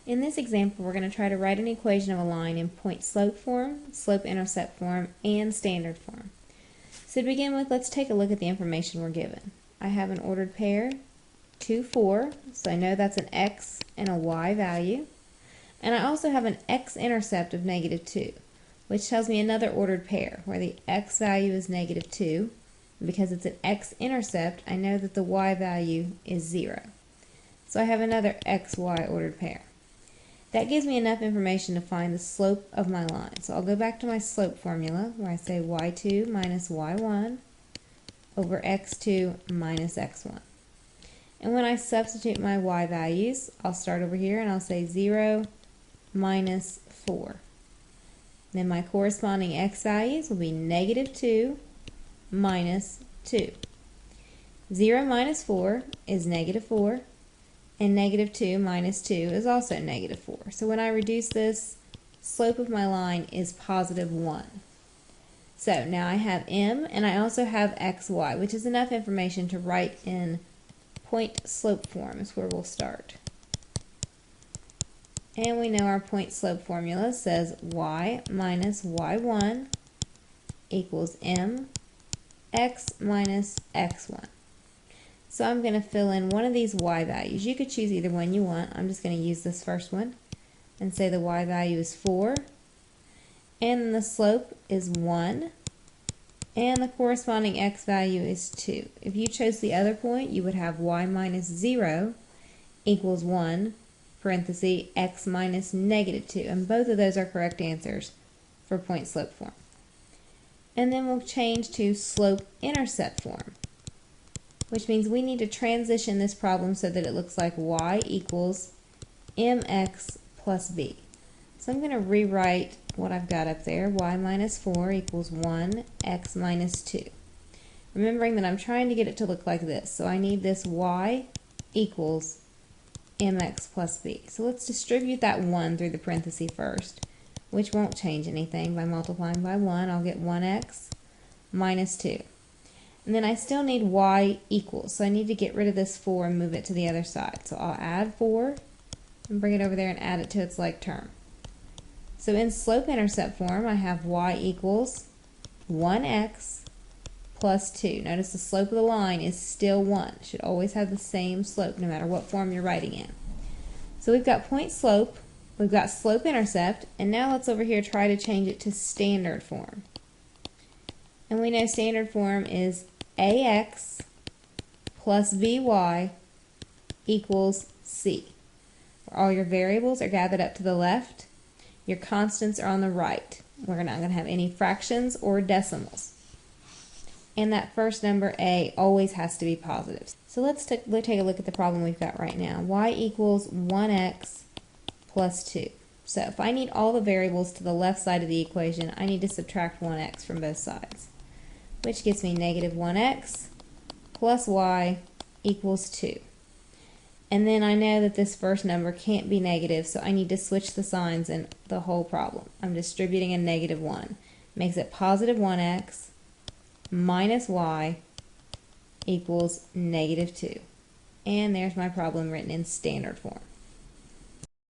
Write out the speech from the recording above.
In this example, we're going to try to write an equation of a line in point-slope form, slope-intercept form, and standard form. So to begin with, let's take a look at the information we're given. I have an ordered pair, 2, 4, so I know that's an x and a y value. And I also have an x-intercept of -2, which tells me another ordered pair, where the x value is -2. And because it's an x-intercept, I know that the y value is 0. So I have another xy ordered pair. That gives me enough information to find the slope of my line. So I'll go back to my slope formula where I say y2 minus y1 over x2 minus x1. And when I substitute my y values, I'll start over here and I'll say 0 minus 4. Then my corresponding x values will be -2 minus 2. 0 minus 4 is -4. And -2 minus 2 is also -4. So when I reduce this, slope of my line is +1. So now I have m, and I also have xy, which is enough information to write in point-slope form is where we'll start. And we know our point-slope formula says y minus y1 equals m x minus x1. So I'm going to fill in one of these y values. You could choose either one you want. I'm just going to use this first one and say the y value is 4. And the slope is 1. And the corresponding x value is 2. If you chose the other point, you would have y minus 0 equals 1, parenthesis, x minus -2. And both of those are correct answers for point-slope form. And then we'll change to slope-intercept form, which means we need to transition this problem so that it looks like y equals mx plus b. So I'm going to rewrite what I've got up there. Y minus 4 equals 1, x minus 2. Remembering that I'm trying to get it to look like this, so I need this y equals mx plus b. So let's distribute that 1 through the parenthesis first, which won't change anything. By multiplying by 1, I'll get 1x minus 2. And then I still need y equals, so I need to get rid of this 4 and move it to the other side. So I'll add 4 and bring it over there and add it to its like term. So in slope-intercept form, I have y equals 1x plus 2. Notice the slope of the line is still 1. It should always have the same slope no matter what form you're writing in. So we've got point slope, we've got slope-intercept, and now let's over here try to change it to standard form. And we know standard form is ax plus by equals c, where all your variables are gathered up to the left, your constants are on the right. We're not going to have any fractions or decimals. And that first number, a, always has to be positive. So let's take a look at the problem we've got right now. Y equals 1x plus 2. So if I need all the variables to the left side of the equation, I need to subtract 1x from both sides, which gives me -1x plus y equals 2. And then I know that this first number can't be negative, so I need to switch the signs in the whole problem. I'm distributing a -1. Makes it +1x minus y equals -2. And there's my problem written in standard form.